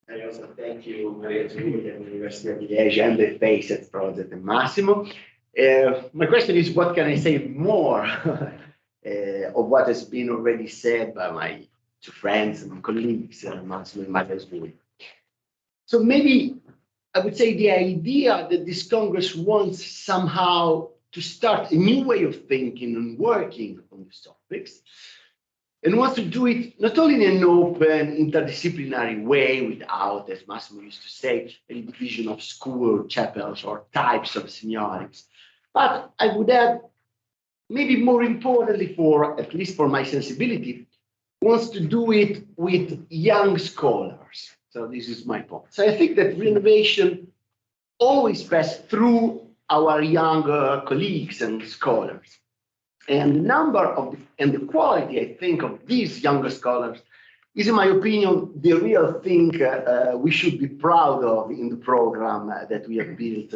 I also thank you, Maria Giulia, and the University of Liège, and the FACET project, and Massimo. My question is, what can I say more of what has been already said by my two friends and colleagues, Massimo and Maria Giulia? So maybe I would say the idea that this Congress wants somehow to start a new way of thinking and working on these topics, and wants to do it not only in an open, interdisciplinary way without, as Massimo used to say, a division of school, chapels, or types of semiotics, but I would add, maybe more importantly, for at least for my sensibility, wants to do it with young scholars. So this is my point. So I think that renovation always passes through our younger colleagues and scholars. And the number of and the quality, I think, of these younger scholars is, in my opinion, the real thing we should be proud of in the program that we have built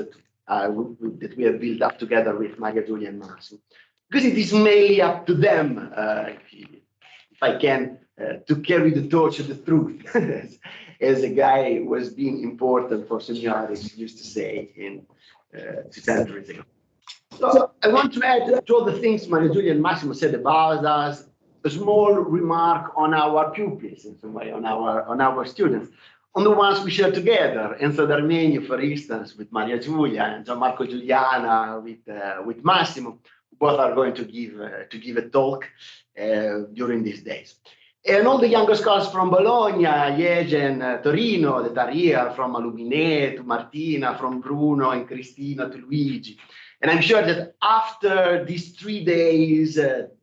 up together with Maria Giulia and Massimo, because it is mainly up to them, if I can, to carry the torch of the truth, as a guy who has been important for semiotics used to say in 2 centuries ago. So I want to add to all the things Maria Giulia and Massimo said about us, a small remark on our pupils, in some way, on our students, on the ones we share together. Enzo D'Armenio, for instance, with Maria Giulia, and Gianmarco Giuliana with Massimo, both are going to give a talk during these days. And all the younger scholars from Bologna, Liège, and Torino that are here, from Aluminé to Martina, from Bruno and Cristina to Luigi. And I'm sure that after these 3 days,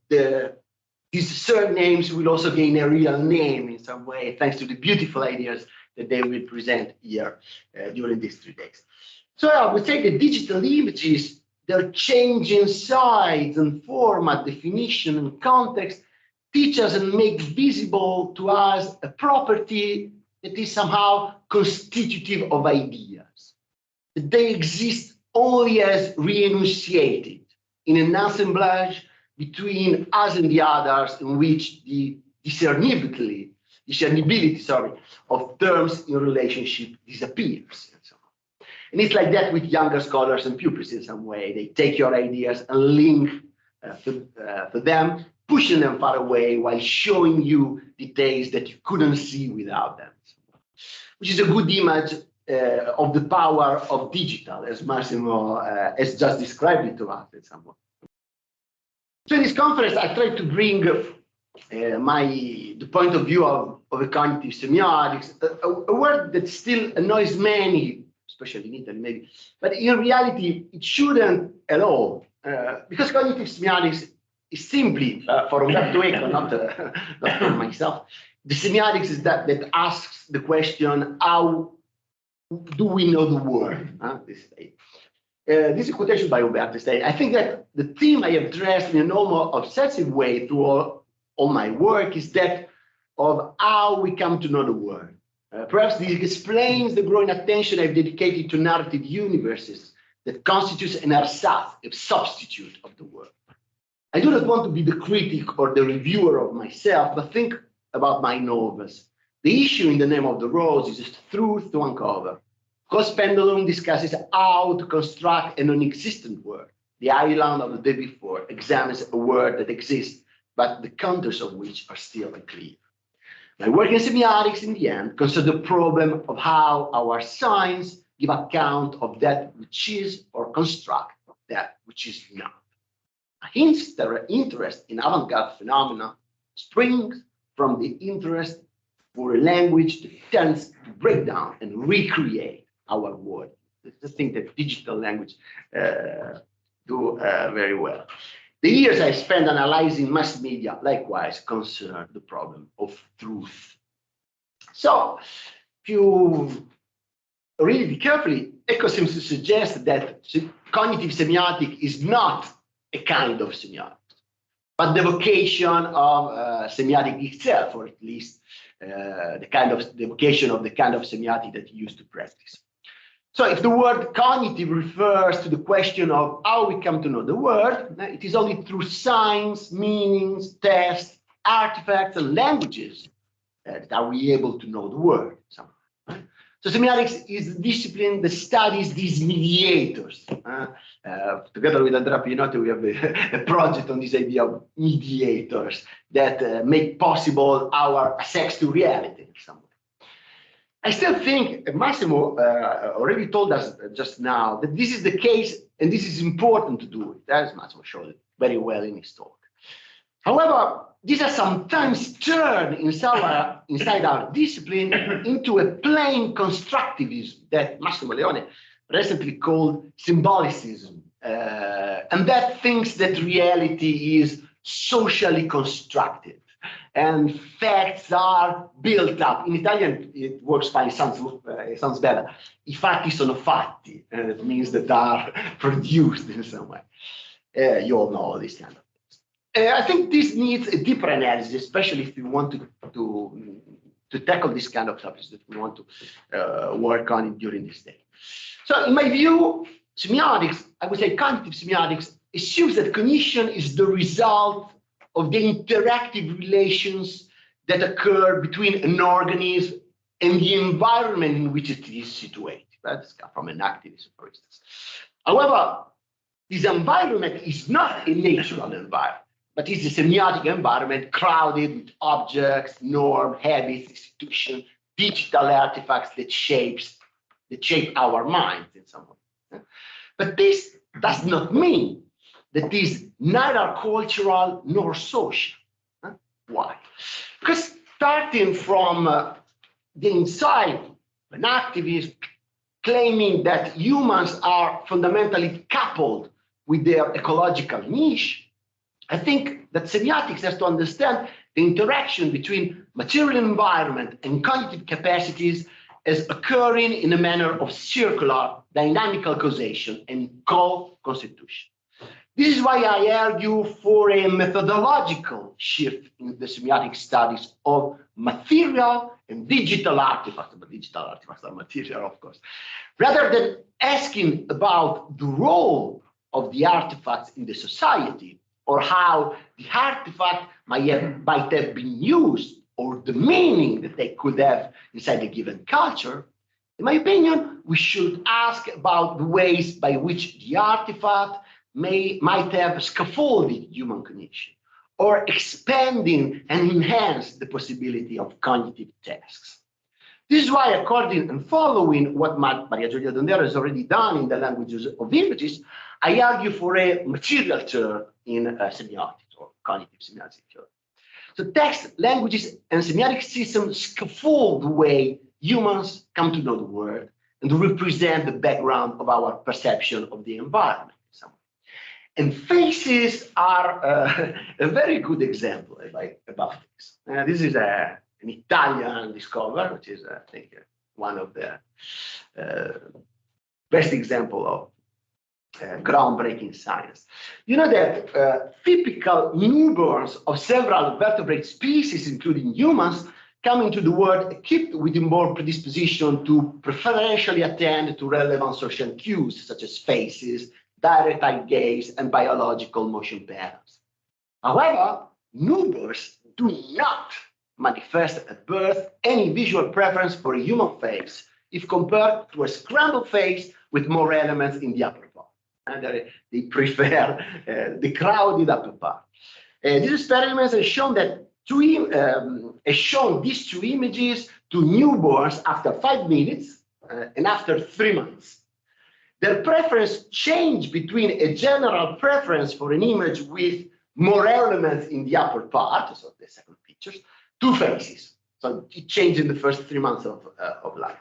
these surnames will also gain a real name in some way, thanks to the beautiful ideas that they will present here during these 3 days. So I would say the digital images, they're changing size and format, definition and context, teach us and make visible to us a property that is somehow constitutive of ideas. That they exist only as re-enunciated in an assemblage between us and the others, in which the discernibility of terms in relationship disappears. And so on. And it's like that with younger scholars and pupils in some way. They take your ideas and link to them, pushing them far away while showing you details that you couldn't see without them, which is a good image of the power of digital, as Massimo has just described it to us in some way. So in this conference, I tried to bring the point of view of a cognitive semiotics, a word that still annoys many, especially in Italy maybe, but in reality, it shouldn't at all, because cognitive semiotics is simply, for Umberto Eco, not for myself, the semiotics is that asks the question, how do we know the world? This is a quotation by Umberto. I think that the theme I have addressed in a normal obsessive way through all my work is that of how we come to know the world. Perhaps this explains the growing attention I've dedicated to narrative universes that constitutes an ersatz, a substitute of the world. I do not want to be the critic or the reviewer of myself, but think about my novels. The issue in The Name of the Rose is just truth to uncover. Cos Pendulum discusses how to construct a non-existent world. The Island of the Day Before examines a world that exists, but the contours of which are still unclear. My work in semiotics, in the end, concerns the problem of how our signs give account of that which is or construct that which is not. Hence, their interest in avant-garde phenomena springs from the interest for a language that tends to break down and recreate our world. That's the thing that digital language do very well. The years I spent analyzing mass media likewise concern the problem of truth. So, if you read it carefully, Eco seems to suggest that cognitive semiotic is not a kind of semiotic, but the vocation of semiotic itself, or at least the vocation of the kind of semiotic that you used to practice. So if the word cognitive refers to the question of how we come to know the world, it is only through signs, meanings, tests, artifacts, and languages that are we able to know the world. So semiotics is a discipline that studies these mediators. Together with Andrea Pinotto, we have a project on this idea of mediators that make possible our access to reality in some way. I still think Massimo already told us just now that this is the case, and this is important to do it, as Massimo showed it very well in his talk. However, these are sometimes turned inside our discipline into a plain constructivism that Massimo Leone recently called symbolicism, and that thinks that reality is socially constructed and facts are built up. In Italian, it works fine, it sounds better. I fatti sono fatti, and it means that are produced in some way. You all know this kind of things. I think this needs a deeper analysis, especially if you want to tackle this kind of topics that we want to work on during this day. So in my view, semiotics, I would say cognitive semiotics, assumes that cognition is the result of the interactive relations that occur between an organism and the environment in which it is situated. That's from an activist, for instance. However, this environment is not a natural environment, but is a semiotic environment crowded with objects, norms, habits, institutions, digital artifacts that shape our minds in some way. But this does not mean that is neither cultural nor social. Why? Because starting from the inside, an activist claiming that humans are fundamentally coupled with their ecological niche, I think that semiotics has to understand the interaction between material environment and cognitive capacities as occurring in a manner of circular dynamical causation and co-constitution. This is why I argue for a methodological shift in the semiotic studies of material and digital artifacts, but digital artifacts are material, of course, rather than asking about the role of the artifacts in the society or how the artifact might have been used or the meaning that they could have inside a given culture. In my opinion, we should ask about the ways by which the artifact might have scaffolded human cognition or expanding and enhance the possibility of cognitive tasks. This is why, according and following what Maria Giulia Dondero has already done in the languages of images, I argue for a material term in semiotics or cognitive semiotics. So text, languages, and semiotic systems scaffold the way humans come to know the world and represent the background of our perception of the environment. And faces are a very good example about this. This is an Italian discovery, which is, I think, one of the best example of groundbreaking science. You know that typical newborns of several vertebrate species, including humans, come into the world equipped with a more predisposition to preferentially attend to relevant social cues, such as faces, direct eye gaze, and biological motion patterns. However, newborns do not manifest at birth any visual preference for a human face if compared to a scrambled face with more elements in the upper part. And they prefer the crowded upper part. These experiments have shown that these two images to newborns after 5 minutes and after 3 months. Their preference changed between a general preference for an image with more elements in the upper part, so the second pictures, two faces. So it changed in the first 3 months of life.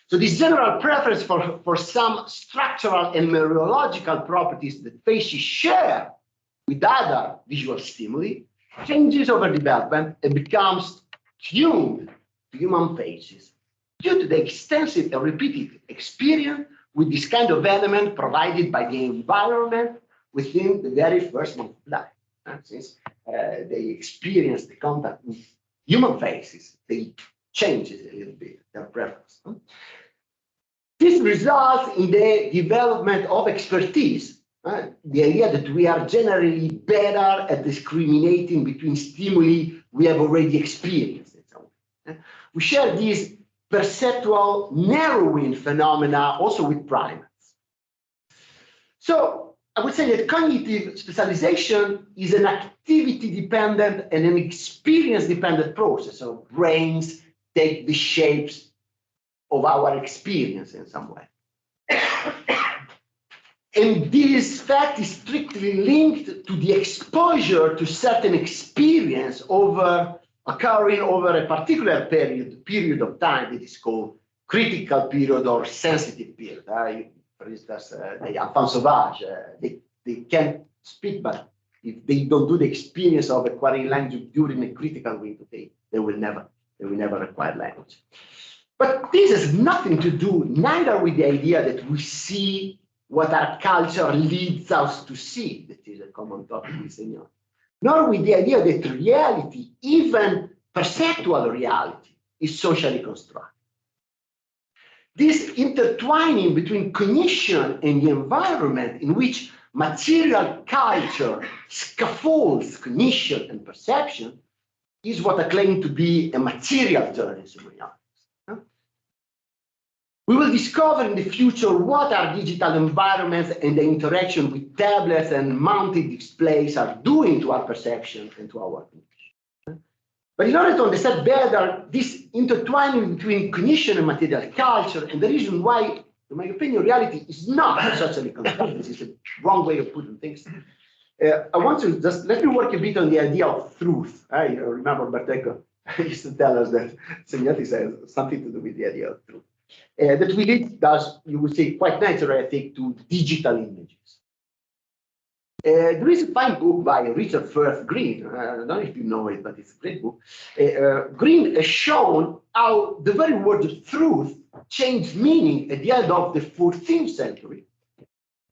So this general preference for some structural and meteorological properties that faces share with other visual stimuli changes over development and becomes tuned to human faces due to the extensive and repeated experience with this kind of element provided by the environment within the very first month of life. Since they experience the contact with human faces, they change a little bit their preference. This results in the development of expertise, the idea that we are generally better at discriminating between stimuli we have already experienced. We share this perceptual narrowing phenomena also with primates. So I would say that cognitive specialization is an activity-dependent and an experience-dependent process. So brains take the shapes of our experience in some way. And this fact is strictly linked to the exposure to certain experience occurring over a particular period of time that is called critical period or sensitive period. For instance, the enfants sauvages, they can speak, but if they don't do the experience of acquiring language during a critical window, they will never acquire language. But this has nothing to do neither with the idea that we see what our culture leads us to see, that is a common topic with Señor, nor with the idea that reality, even perceptual reality, is socially constructed. This intertwining between cognition and the environment in which material culture scaffolds cognition and perception is what I claim to be a material journalism reality. We will discover in the future what our digital environments and the interaction with tablets and mounted displays are doing to our perception and to our cognition. But in order to understand better this intertwining between cognition and material culture, and the reason why, in my opinion, reality is not socially constructed, this is the wrong way of putting things. I want to just let me work a bit on the idea of truth. You remember Berteco used to tell us that semiotics has something to do with the idea of truth. That relates, thus, you would say, quite naturally, I think, to digital images. There is a fine book by Richard Firth Green. I don't know if you know it, but it's a great book. Green has shown how the very word truth changed meaning at the end of the 14th century.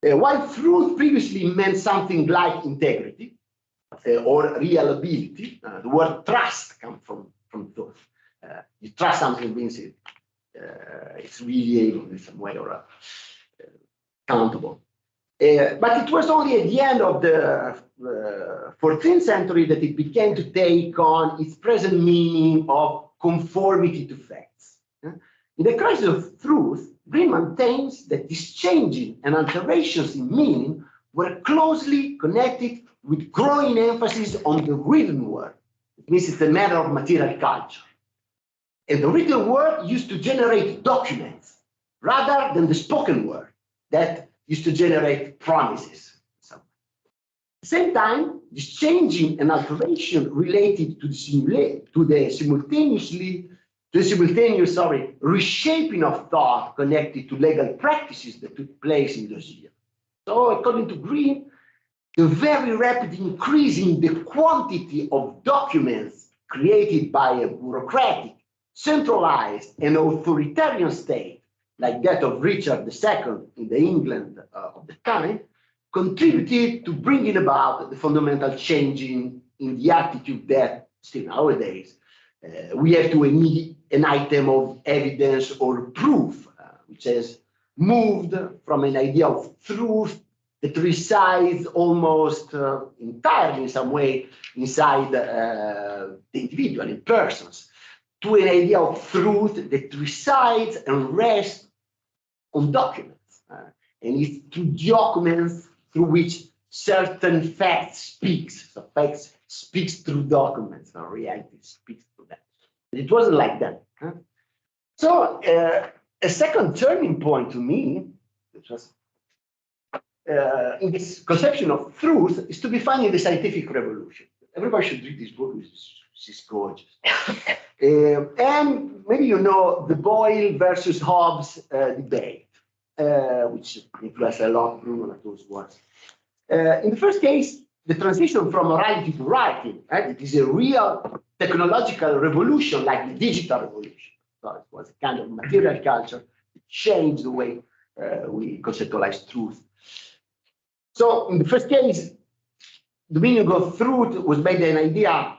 While truth previously meant something like integrity or reliability, the word trust comes from truth. You trust something means it's really able in some way or countable. But it was only at the end of the 14th century that it began to take on its present meaning of conformity to facts. In the crisis of truth, Green maintains that these changes and alterations in meaning were closely connected with growing emphasis on the written word. It means it's a matter of material culture. And the written word used to generate documents rather than the spoken word that used to generate promises. So, at the same time, this changing and alteration related to the simultaneous reshaping of thought connected to legal practices that took place in those years. So, according to Green, the very rapid increase in the quantity of documents created by a bureaucratic, centralized, and authoritarian state, like that of Richard II in the England of the time, contributed to bringing about the fundamental change in the attitude that still nowadays we have to emit an item of evidence or proof, which has moved from an idea of truth that resides almost entirely in some way inside the individual, in persons, to an idea of truth that resides and rests on documents. And it's through documents through which certain facts speaks. So facts speaks through documents, or reality speaks through that. It wasn't like that. So a second turning point to me, which was in this conception of truth, is to be found in the scientific revolution. Everybody should read this book, which is gorgeous. And maybe you know the Boyle versus Hobbes debate, which influenced a lot Bruno Latour's works. In the first case, the transition from morality to writing, it is a real technological revolution like the digital revolution. So it was a kind of material culture that changed the way we conceptualize truth. So in the first case, the meaning of truth was made an idea,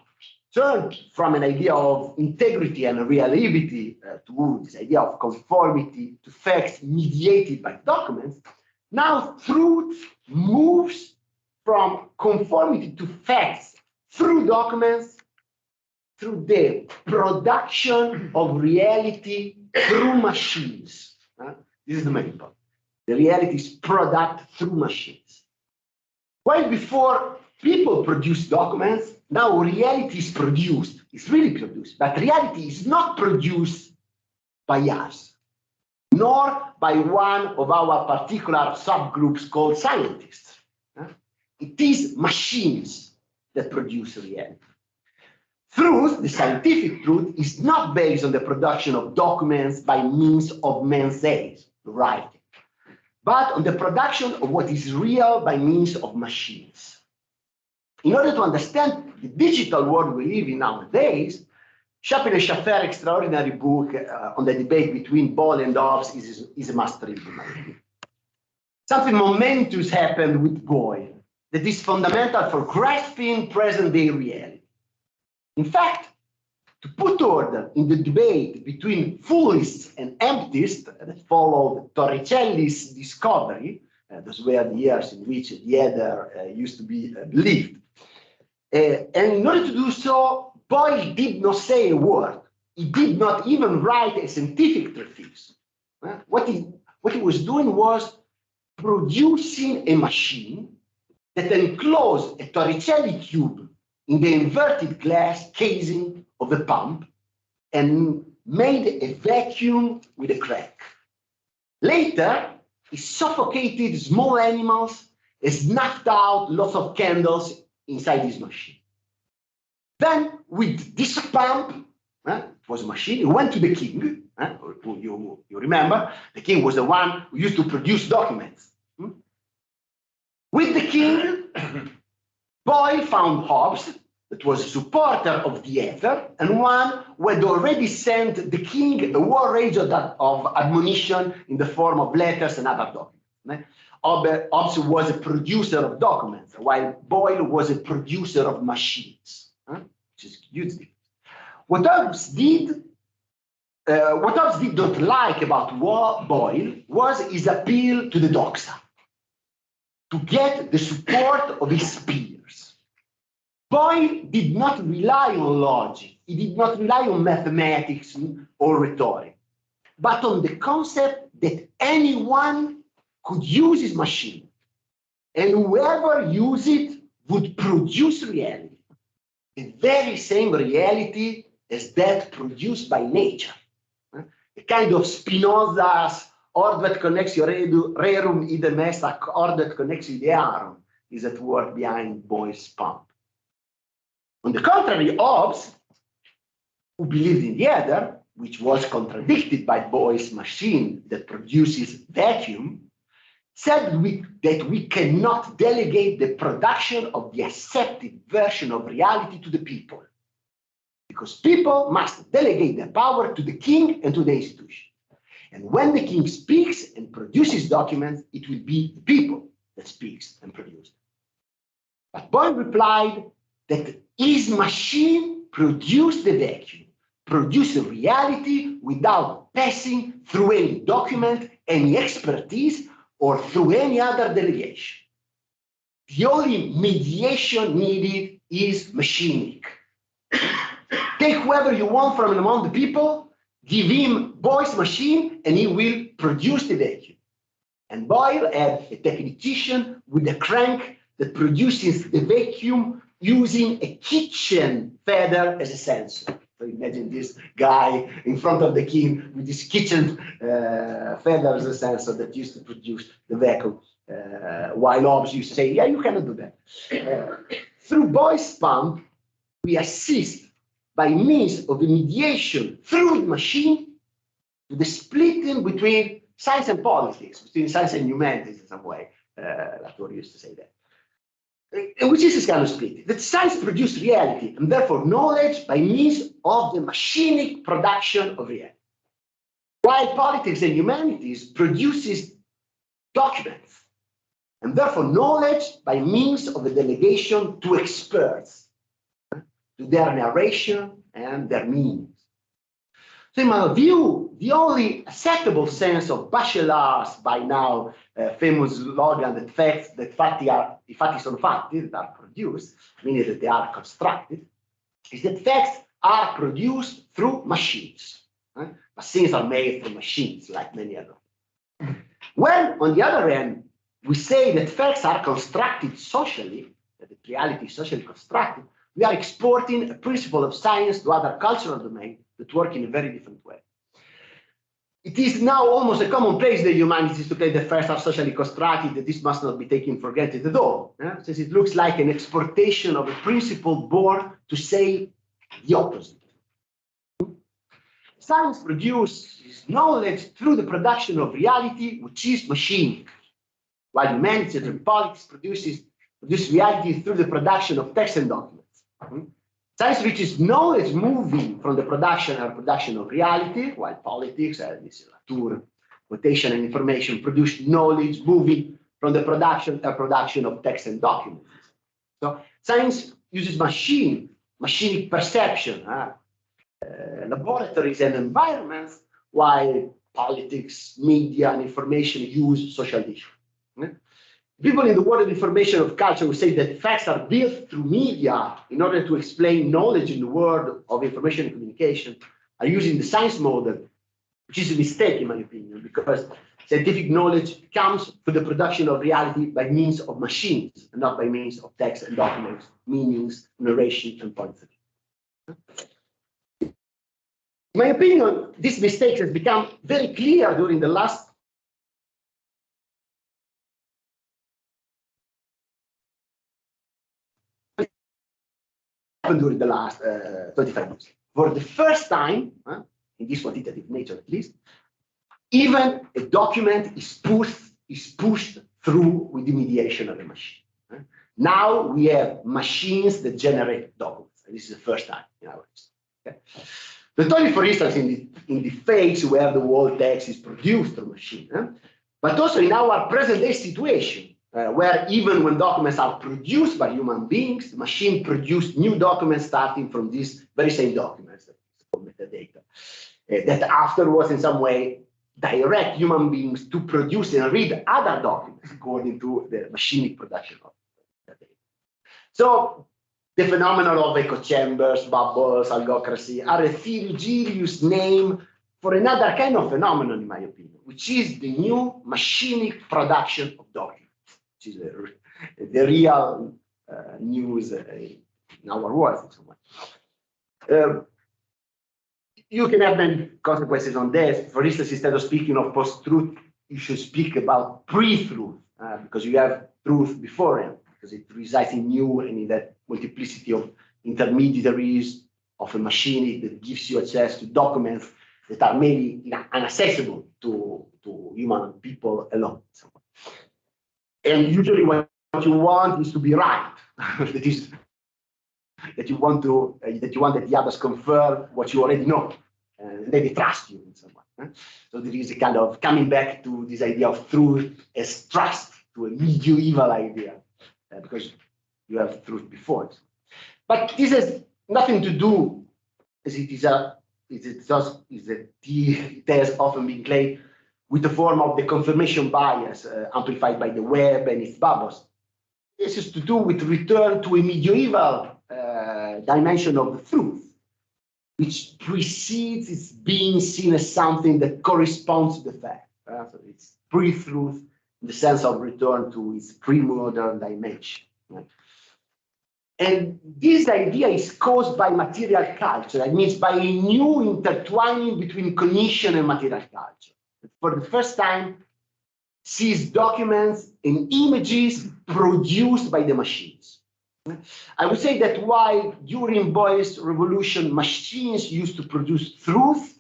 turned from an idea of integrity and reliability to this idea of conformity to facts mediated by documents. Now truth moves from conformity to facts through documents, through the production of reality through machines. This is the main point. The reality is product through machines. While before people produce documents, now reality is produced. It's really produced, but reality is not produced by us, nor by one of our particular subgroups called scientists. It is machines that produce reality. Truth, the scientific truth, is not based on the production of documents by means of men's days, writing, but on the production of what is real by means of machines. In order to understand the digital world we live in nowadays, Chapin and Schaffer's extraordinary book on the debate between Boyle and Hobbes is a must read. Something momentous happened with Boyle that is fundamental for grasping present-day reality. In fact, to put order in the debate between fullists and emptists that followed Torricelli's discovery, those were the years in which the ether used to be believed. And in order to do so, Boyle did not say a word. He did not even write a scientific treatise. What he was doing was producing a machine that enclosed a Torricelli cube in the inverted glass casing of a pump and made a vacuum with a crack. Later, he suffocated small animals and snuffed out lots of candles inside this machine. Then, with this pump, it was a machine, he went to the king. You remember, the king was the one who used to produce documents. With the king, Boyle found Hobbes, that was a supporter of the ether, and one who had already sent the king a war rage of admonition in the form of letters and other documents. Hobbes was a producer of documents, while Boyle was a producer of machines, which is huge difference. What Hobbes did not like about Boyle was his appeal to the doxa, to get the support of his peers. Boyle did not rely on logic, he did not rely on mathematics or rhetoric, but on the concept that anyone could use his machine, and whoever used it would produce reality, the very same reality as that produced by nature. A kind of Spinoza's Ordet connexio rerum idem est ac ordet connexio idearum is at work behind Boyle's pump. On the contrary, Hobbes, who believed in the ether, which was contradicted by Boyle's machine that produces vacuum, said that we cannot delegate the production of the accepted version of reality to the people, because people must delegate their power to the king and to the institution. And when the king speaks and produces documents, it will be the people that speaks and produces. But Boyle replied that his machine produced the vacuum, produced a reality without passing through any document, any expertise, or through any other delegation. The only mediation needed is machinic. Take whoever you want from among the people, give him Boyle's machine, and he will produce the vacuum. And Boyle had a technician with a crank that produces the vacuum using a kitchen feather as a sensor. So imagine this guy in front of the king with this kitchen feather as a sensor that used to produce the vacuum, while Hobbes used to say, yeah, you cannot do that. Through Boyle's pump, we assist by means of the mediation through the machine to the splitting between science and politics, between science and humanities in some way. Latour used to say that. Which is this kind of split? That science produces reality, and therefore knowledge by means of the machinic production of reality. While politics and humanities produces documents, and therefore knowledge by means of a delegation to experts, to their narration and their meanings. So in my view, the only acceptable sense of Bachelard's by now famous slogan that i fatti sono fatti, that are produced, meaning that they are constructed, is that facts are produced through machines, Machines are made from machines, like many others. When, on the other hand, we say that facts are constructed socially, that reality is socially constructed, we are exporting a principle of science to other cultural domains that work in a very different way. It is now almost a commonplace that humanities to claim that facts are socially constructed, that this must not be taken for granted at all, since it looks like an exportation of a principle born to say the opposite. Science produces knowledge through the production of reality, which is machine, while humanity and politics produce reality through the production of text and documents. Science reaches knowledge moving from the production of reality, while politics, this is Latour quotation and information, produce knowledge moving from the production of text and documents. So science uses machinic perception, laboratories and environments, while politics, media, and information use social tissue. People in the world of information of culture will say that facts are built through media in order to explain knowledge in the world of information and communication, are using the science model, which is a mistake in my opinion, because scientific knowledge comes through the production of reality by means of machines, and not by means of text and documents, meanings, narration, and points of view. In my opinion, this mistake has become very clear during the last during the last 25 years. For the first time, in this quantitative nature at least, even a document is pushed through with the mediation of a machine. Now we have machines that generate documents. And this is the first time in our history. Okay? Not only, for instance, in the phase where the whole text is produced through machine, but also in our present-day situation, where even when documents are produced by human beings, the machine produce new documents starting from these very same documents, that is called metadata, that afterwards in some way direct human beings to produce and read other documents according to the machinic production of metadata. So the phenomenon of echo chambers, bubbles, algocracy are a theogenius name for another kind of phenomenon, in my opinion, which is the new machinic production of documents, which is the real news in our world in some way. You can have many consequences on this. For instance, instead of speaking of post-truth, you should speak about pre-truth, because you have truth beforehand, because it resides in you and in that multiplicity of intermediaries of a machine that gives you access to documents that are maybe inaccessible to human people alone. And usually what you want is to be right. that you want that the others confirm what you already know, and they trust you in some way. So there is a kind of coming back to this idea of truth as trust, to a medieval idea, because you have truth before. But this has nothing to do, as it has often been claimed, with the form of the confirmation bias amplified by the web and its bubbles. This is to do with return to a medieval dimension of the truth, which precedes its being seen as something that corresponds to the fact. So it's pre-truth in the sense of return to its pre-modern dimension. Right? And this idea is caused by material culture. It means by a new intertwining between cognition and material culture. For the first time, sees documents and images produced by the machines. I would say that while during Boy's revolution, machines used to produce truth,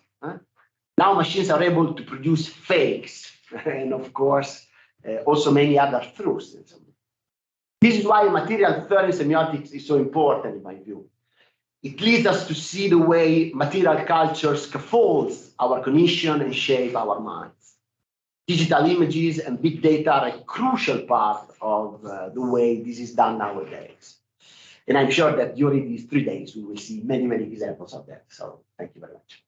now machines are able to produce fakes, and of course, also many other truths. This is why material theory semiotics is so important in my view. It leads us to see the way material culture scaffolds our cognition and shape our minds. Digital images and big data are a crucial part of the way this is done nowadays. And I'm sure that during these 3 days, we will see many, many examples of that. So thank you very much.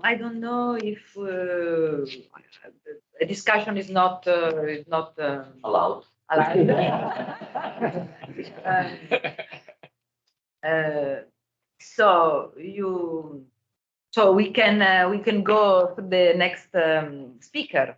I don't know if a discussion is not Allowed. So we can go to the next speaker.